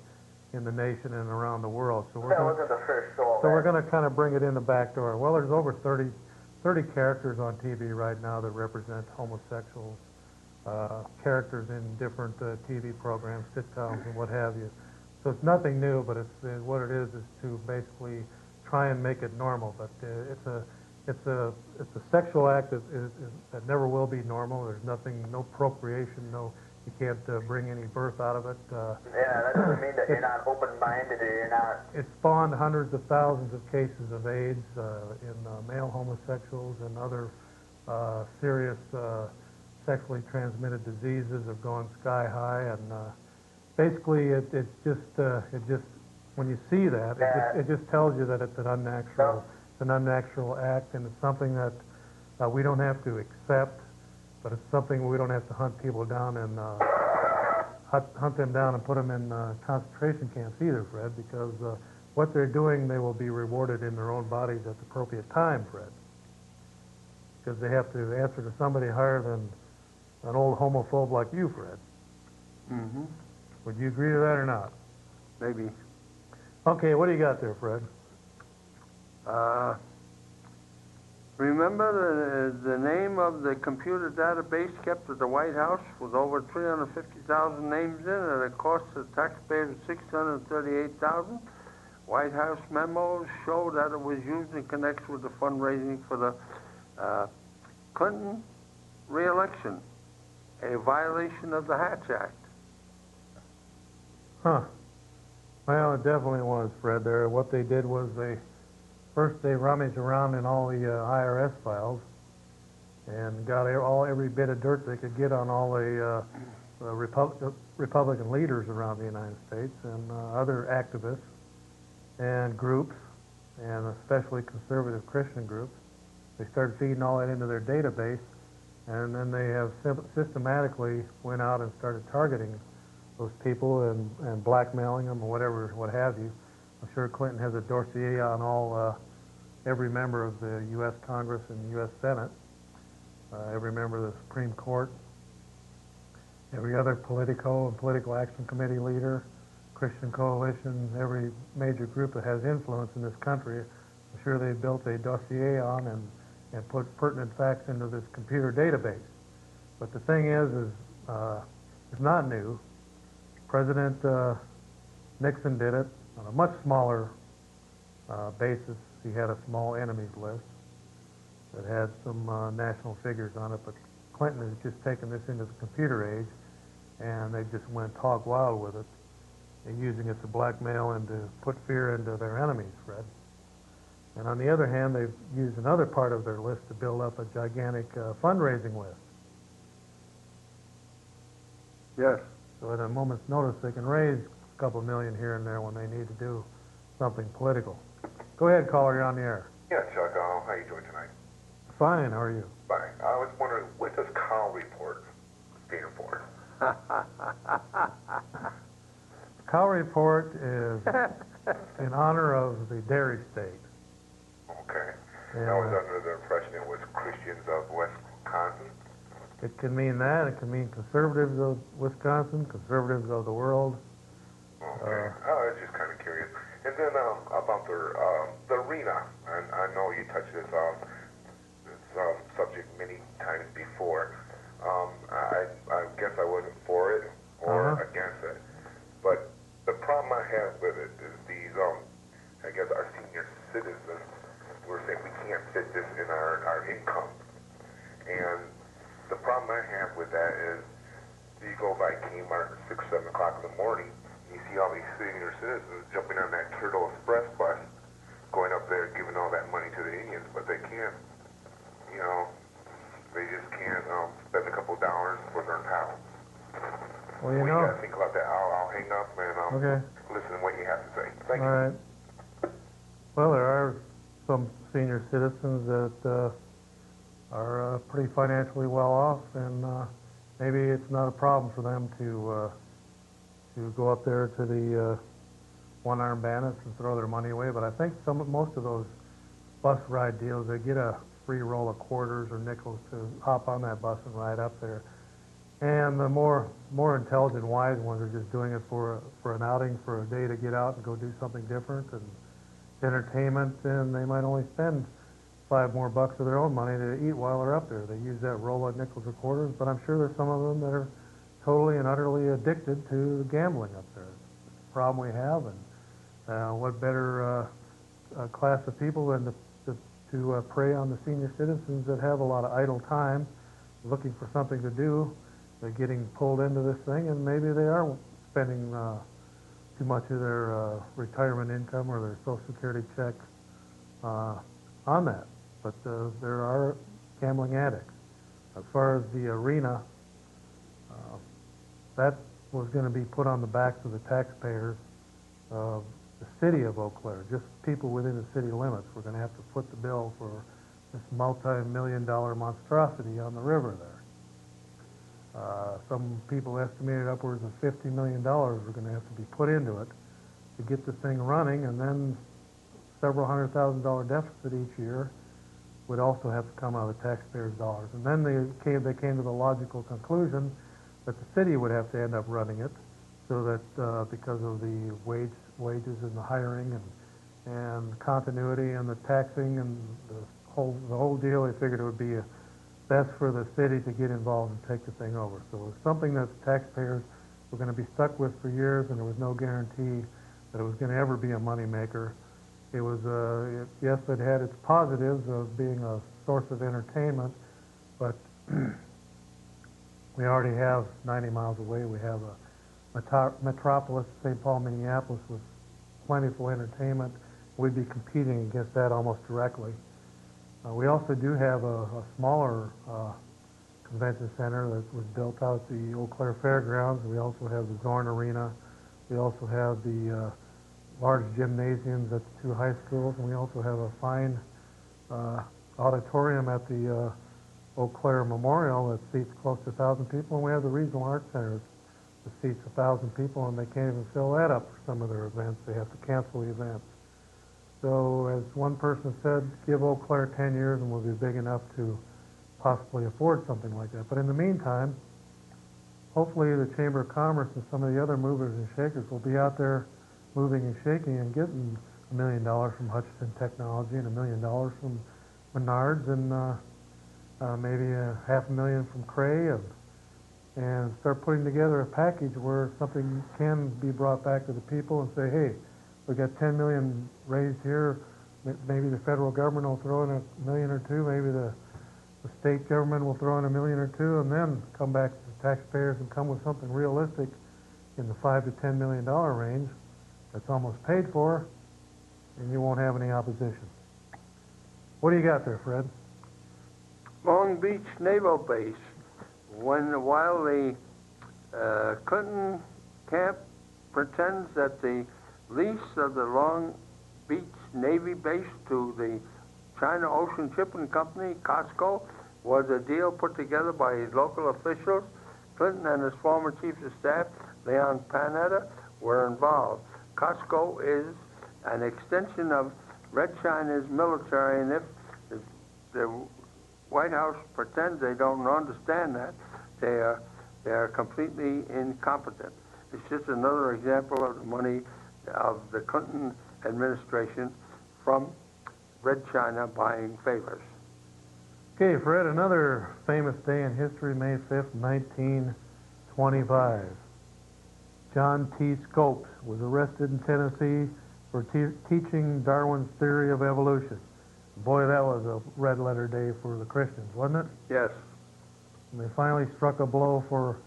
in the nation and around the world. So That wasn't the first show. we're going to kind of bring it in the back door. Well, there's over 30 characters on TV right now that represent homosexuals, characters in different TV programs, sitcoms, and what have you. So it's nothing new, but what it is to basically try and make it normal. But it's a sexual act that never will be normal. There's no procreation, you can't bring any birth out of it. Yeah, that doesn't mean that you're not open-minded or you're not. It spawned hundreds of thousands of cases of AIDS in male homosexuals, and other serious sexually transmitted diseases have gone sky high. And basically, it just when you see that, it just tells you that it's an unnatural act, and it's something that we don't have to accept. But it's something we don't have to hunt people down and hunt them down and put them in concentration camps either, Fred, because what they're doing, they will be rewarded in their own bodies at the appropriate time, Fred. Because they have to answer to somebody higher than an old homophobe like you, Fred. Mm-hmm. Would you agree to that or not? Maybe. Okay, what do you got there, Fred? Remember the name of the computer database kept at the White House with over 350,000 names in it. It cost the taxpayers $638,000. White House memos show that it was used in connection with the fundraising for the Clinton re-election, a violation of the Hatch Act. Huh. Well, it definitely was, Fred. There, what they did was first they rummaged around in all the IRS files and got every bit of dirt they could get on all the Republican leaders around the United States and other activists and groups, and especially conservative Christian groups. They started feeding all that into their database, and then they have systematically went out and started targeting those people and blackmailing them or whatever, what have you. I'm sure Clinton has a dossier on every member of the U.S. Congress and the U.S. Senate, every member of the Supreme Court, every other political and political action committee leader, Christian coalition, every major group that has influence in this country. I'm sure they built a dossier on and put pertinent facts into this computer database. But the thing is it's not new. President Nixon did it on a much smaller basis. He had a small enemies list that had some national figures on it, but Clinton has just taken this into the computer age, and they just went hog wild with it. They're using it to blackmail and to put fear into their enemies, Fred. And on the other hand, they've used another part of their list to build up a gigantic fundraising list. Yes. So at a moment's notice, they can raise a couple million here and there when they need to do something political. Go ahead, caller, you're on the air. Yeah, Chuck, how you doing tonight? Fine, how are you? Fine. I was wondering, what does Cow Report stand for? Cow Report is in honor of the dairy state. Okay. And, I was under the impression it was Christians of Wisconsin. it can mean that. It can mean conservatives of Wisconsin, conservatives of the world. Okay. I was just kind of curious. And then about the arena, and I know you touched this subject many times before. I guess I wasn't for it or against it. But the problem I have with it is these, I guess our senior citizens were saying we can't fit this in our income. And the problem I have with that is you go by Kmart at 6, 7 o'clock in the morning, you see all these senior citizens jumping on that Turtle Express bus, going up there giving all that money to the Indians, but they can't, they just can't spend a couple dollars for their house. Well, you What know. you gotta think about that. I'll hang up and Okay. listen to what you have to say. Thank All you. right. Well, there are some senior citizens that are pretty financially well off, and maybe it's not a problem for them to go up there to the one-armed bandits and throw their money away. But I think most of those bus ride deals, they get a free roll of quarters or nickels to hop on that bus and ride up there. And the more intelligent, wise ones are just doing it for an outing, for a day to get out and go do something different and entertainment, and they might only spend $5 more of their own money to eat while they're up there. They use that roll of nickels or quarters, but I'm sure there's some of them that are totally and utterly addicted to gambling up there. It's a problem we have, and what better class of people than to prey on the senior citizens that have a lot of idle time, looking for something to do. They're getting pulled into this thing, and maybe they are spending too much of their retirement income or their Social Security check on that. But there are gambling addicts. As far as the arena, that was going to be put on the backs of the taxpayers of the city of Eau Claire. Just people within the city limits were going to have to foot the bill for this multi-million-dollar monstrosity on the river there. Some people estimated upwards of $50 million were going to have to be put into it to get the thing running, and then several $100,000 deficit each year would also have to come out of the taxpayers' dollars. And then they came to the logical conclusion that the city would have to end up running it, so that because of the wages and the hiring and continuity and the taxing and the whole deal, they figured it would be best for the city to get involved and take the thing over. So it was something that the taxpayers were going to be stuck with for years, and there was no guarantee that it was going to ever be a moneymaker. It was, yes, it had its positives of being a source of entertainment, but we already have 90 miles away, we have a metropolis, St. Paul, Minneapolis, with plentiful entertainment. We'd be competing against that almost directly. We also do have a smaller convention center that was built out at the Eau Claire Fairgrounds. We also have the Zorn Arena. We also have the large gymnasiums at the 2 high schools, and we also have a fine auditorium at the Eau Claire Memorial that seats close to 1,000 people, and we have the Regional Arts Center that seats 1,000 people, and they can't even fill that up for some of their events. They have to cancel the events. So, as one person said, give Eau Claire 10 years and we'll be big enough to possibly afford something like that. But in the meantime, hopefully the Chamber of Commerce and some of the other movers and shakers will be out there moving and shaking and getting $1 million from Hutchison Technology and $1 million from Menards and maybe $500,000 from Cray and start putting together a package where something can be brought back to the people and say, hey, we got $10 million raised here. Maybe the federal government will throw in $1 million or $2 million. Maybe the state government will throw in $1 million or $2 million, and then come back to the taxpayers and come with something realistic in the $5 to $10 million range that's almost paid for, and you won't have any opposition. What do you got there, Fred? Long Beach Naval Base. While the Clinton camp pretends that the lease of the Long Beach Navy base to the China Ocean Shipping Company, COSCO, was a deal put together by local officials, Clinton and his former chief of staff, Leon Panetta, were involved. COSCO is an extension of Red China's military, and if the White House pretends they don't understand that, they are completely incompetent. It's just another example of the money of the Clinton administration from Red China buying favors. Okay, Fred, another famous day in history, May 5th, 1925. John T. Scopes was arrested in Tennessee for teaching Darwin's theory of evolution. Boy, that was a red-letter day for the Christians, wasn't it? Yes. And they finally struck a blow for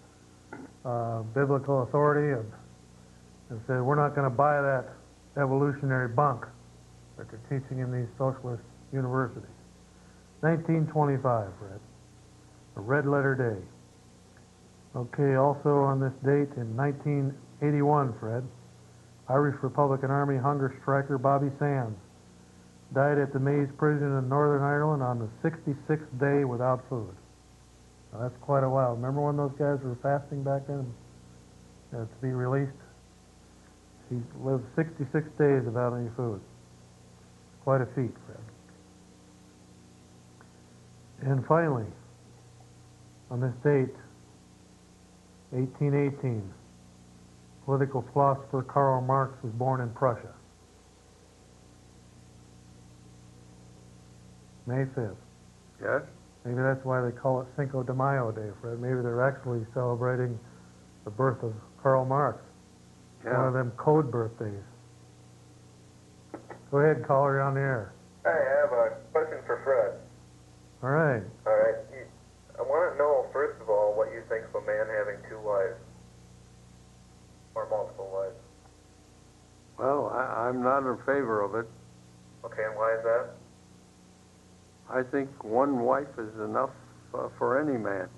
biblical authority and said, we're not going to buy that evolutionary bunk that they're teaching in these socialist universities. 1925, Fred. A red-letter day. Okay, also on this date in 1981, Fred, Irish Republican Army hunger striker Bobby Sands died at the Maze prison in Northern Ireland on the 66th day without food. Now, that's quite a while. Remember when those guys were fasting back then to be released? He lived 66 days without any food. Quite a feat, Fred. And finally, on this date, 1818, political philosopher Karl Marx was born in Prussia. May 5th. Yes? Maybe that's why they call it Cinco de Mayo Day, Fred. Maybe they're actually celebrating the birth of Karl Marx. One of them code birthdays. Go ahead, caller, you're on the air. Hi, I have a question for Fred. All right. All right. I want to know, first of all, what you think of a man having two wives or multiple wives. Well, I'm not in favor of it. Okay, and why is that? I think one wife is enough for any man.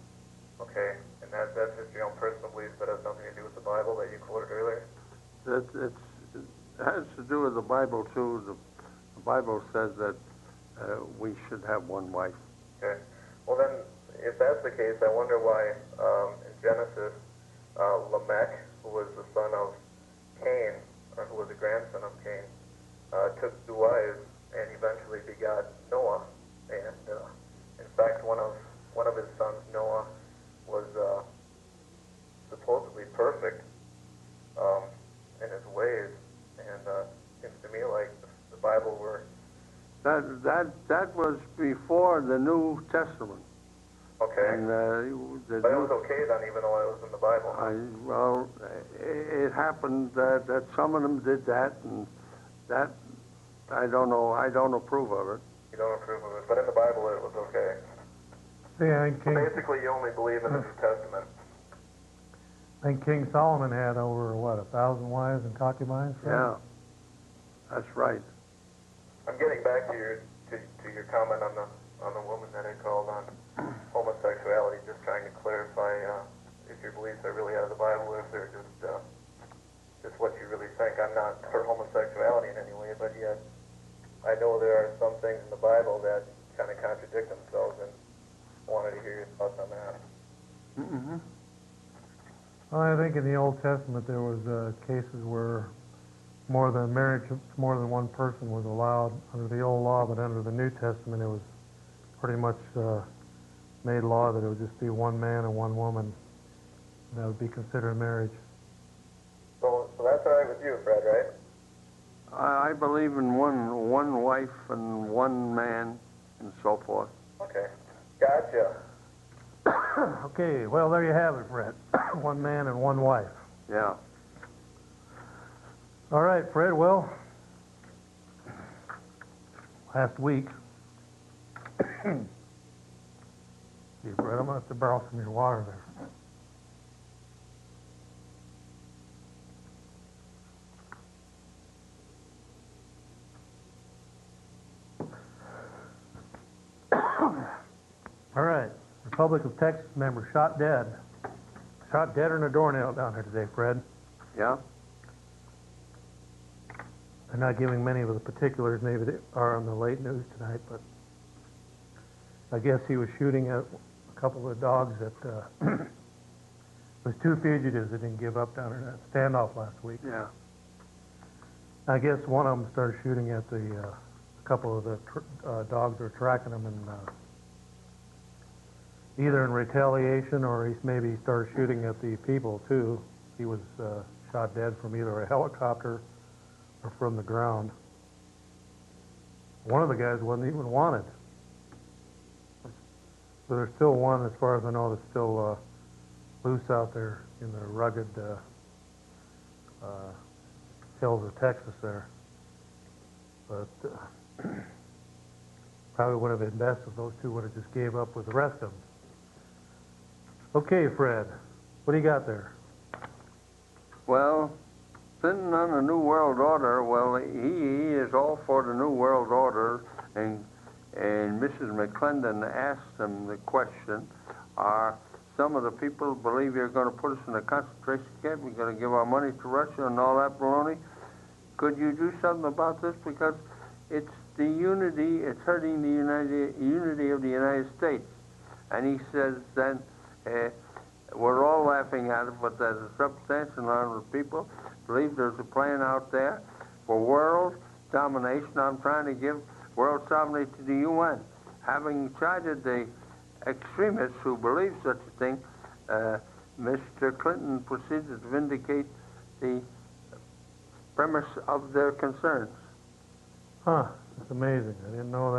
Okay, and that's just your own personal beliefs, but has nothing to do with the Bible that you quoted earlier? It has to do with the Bible, too. The Bible says that we should have one wife. Okay. Well, then, if that's the case, I wonder why in Genesis, Lamech, who was the son of Cain, or who was a grandson of Cain, took two wives and eventually begot Noah. And in fact, one of his sons, Noah, was supposedly perfect in his ways, and seems to me like the Bible were. That was before the New Testament. Okay. And But it was okay then, even though it was in the Bible. well, it happened that some of them did that, and that I don't know. I don't approve of it. You don't approve of it, but in the Bible it was okay. Yeah, I think So basically, you only believe in the New Testament. I think King Solomon had over, 1,000 wives and concubines? Fred? Yeah, that's right. I'm getting back to your comment on the woman that I called on homosexuality, just trying to clarify if your beliefs are really out of the Bible or if they're just what you really think. I'm not for homosexuality in any way, but yet I know there are some things in the Bible that kind of contradict themselves, and wanted to hear your thoughts on that. Mm-hmm. Well, I think in the Old Testament there was cases where marriage to more than one person was allowed under the old law, but under the New Testament it was pretty much made law that it would just be one man and one woman. That would be considered marriage. So that's all right with you, Fred, right? I believe in one wife and one man and so forth. Okay. Gotcha. Okay, well, there you have it, Fred. One man and one wife. Yeah. All right, Fred, well, last week, gee, Fred, I'm going to have to borrow some of your water there. All right, Republic of Texas member shot dead. Shot dead in a doornail down here today, Fred. Yeah? They're not giving many of the particulars, maybe they are on the late news tonight, but I guess he was shooting at a couple of dogs that, it was two fugitives that didn't give up down in that standoff last week. Yeah. I guess one of them started shooting at the, a couple of the dogs that were tracking him, and either in retaliation or he maybe started shooting at the people too. He was shot dead from either a helicopter or from the ground. One of the guys wasn't even wanted. So there's still one, as far as I know, that's still loose out there in the rugged hills of Texas there. But probably would have been best if those two would have just gave up with the rest of them. Okay, Fred, what do you got there? Well, Clinton on the New World Order, well, he is all for the New World Order, and Mrs. McClendon asked him the question, are some of the people who believe you're going to put us in a concentration camp, we're going to give our money to Russia and all that baloney? Could you do something about this? Because it's the unity, it's hurting the unity of the United States. And he says then, we're all laughing at it, but there's a substantial number of people believe there's a plan out there for world domination. I'm trying to give world sovereignty to the UN. Having chided the extremists who believe such a thing, Mr. Clinton proceeded to vindicate the premise of their concerns. Huh, that's amazing. I didn't know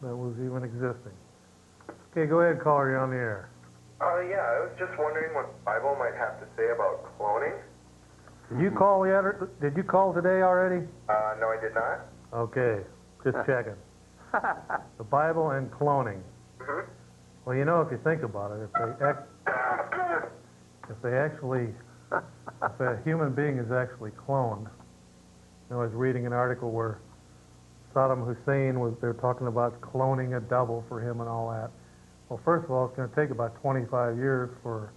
that was even existing. Okay, go ahead, caller, you're on the air. Yeah, I was just wondering what the Bible might have to say about cloning. Did you call did you call today already? No, I did not. Okay, just checking. The Bible and cloning. Mm-hmm. Well, you know, if you think about it, if a human being is actually cloned, I was reading an article where Saddam Hussein they're talking about cloning a double for him and all that. Well, first of all, it's going to take about 25 years for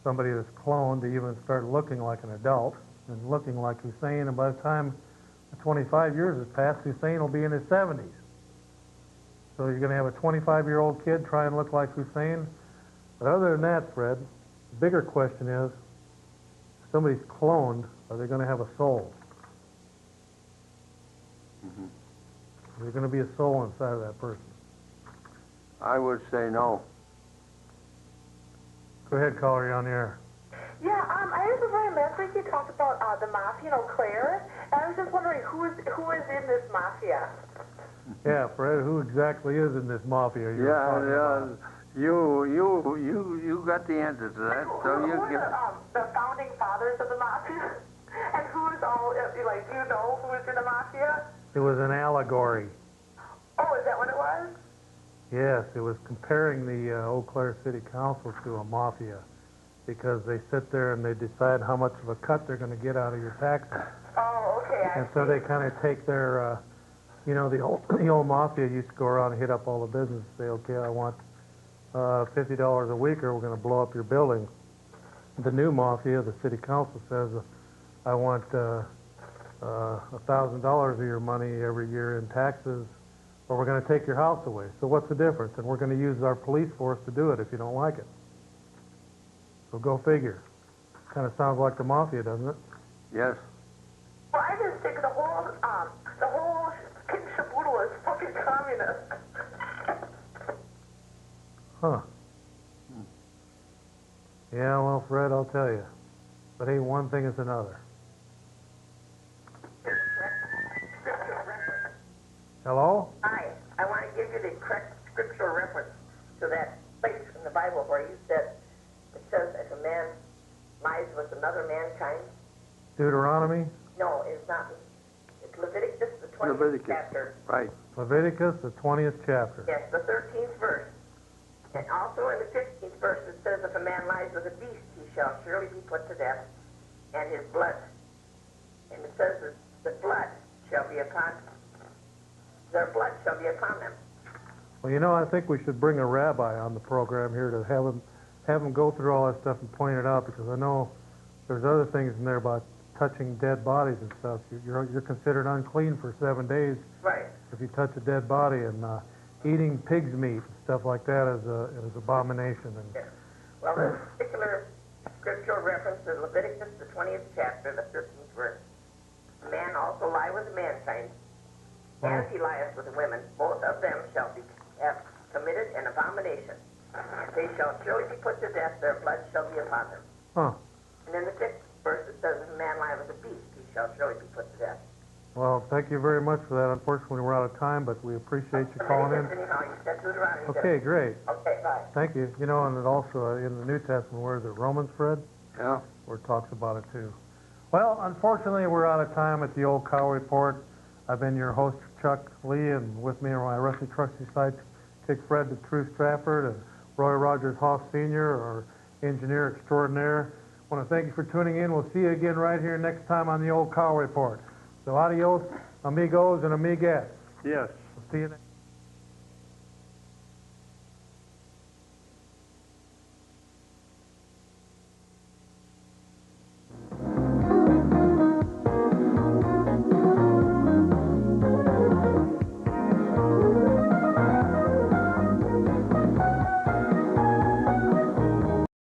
somebody that's cloned to even start looking like an adult and looking like Hussein, and by the time the 25 years has passed, Hussein will be in his 70s. So you're going to have a 25-year-old kid try and look like Hussein? But other than that, Fred, the bigger question is, if somebody's cloned, are they going to have a soul? Mm-hmm. Is there going to be a soul inside of that person? I would say no. Go ahead, caller, you're on the air. Yeah, I was wondering, last week you talked about the mafia in Eau Claire, and I was just wondering who is in this mafia? Yeah, Fred, who exactly is in this mafia you're talking about? You got the answer to that. So you who give. are the founding fathers of the mafia? And who is all, like, do you know who is in the mafia? It was an allegory. Oh, is that what it was? Yes, it was comparing the Eau Claire City Council to a mafia because they sit there and they decide how much of a cut they're going to get out of your taxes. Oh, okay. And so they kind of take their, you know, the old mafia used to go around and hit up all the businesses and say, okay, I want $50 a week or we're going to blow up your building. The new mafia, the city council says, I want $1,000 of your money every year in taxes, or we're going to take your house away. So what's the difference? And we're going to use our police force to do it if you don't like it. So go figure. Kind of sounds like the mafia, doesn't it? Yes. Well, I just think the whole King Shaboodle is fucking communist. Huh. Yeah, well, Fred, I'll tell you. But ain't one thing is another. Hello? Hi, I want to give you the correct scriptural reference to that place in the Bible where you said, it says if a man lies with another mankind. Deuteronomy? No, it's not. It's Leviticus, the 20th Leviticus. chapter. Right. Leviticus, the 20th chapter. Yes, the 13th verse. And also in the 15th verse it says if a man lies with a beast, he shall surely be put to death, and his blood. And it says that the blood shall be upon their blood shall be upon them. Well, you know, I think we should bring a rabbi on the program here to have him go through all that stuff and point it out, because I know there's other things in there about touching dead bodies and stuff. You're considered unclean for 7 days Right. if you touch a dead body, and eating pig's meat and stuff like that is abomination. And Yeah. Well, the particular scriptural reference is Leviticus, the 20th chapter, the 13th verse. A man also lie with mankind, as he lieth with the women. Both of them shall have committed an abomination. They shall surely be put to death. Their blood shall be upon them. Huh. And in the 6th verse, it says, if a man lie with a beast, he shall surely be put to death. Well, thank you very much for that. Unfortunately, we're out of time, but we appreciate you calling in. Anyhow, you said Deuteronomy. Okay, great. Okay, bye. Thank you. You know, and it also in the New Testament, where is it, Romans, Fred? Yeah. Where it talks about it too. Well, unfortunately, we're out of time at the Old Cow Report. I've been your host, Chuck Lee, and with me are my rusty trusty sidekick, Fred the True Stratford, and Roy Rogers Hoff Sr., our engineer extraordinaire. I want to thank you for tuning in. We'll see you again right here next time on the Old Cow Report. So adios, amigos and amigas. Yes. We'll see you next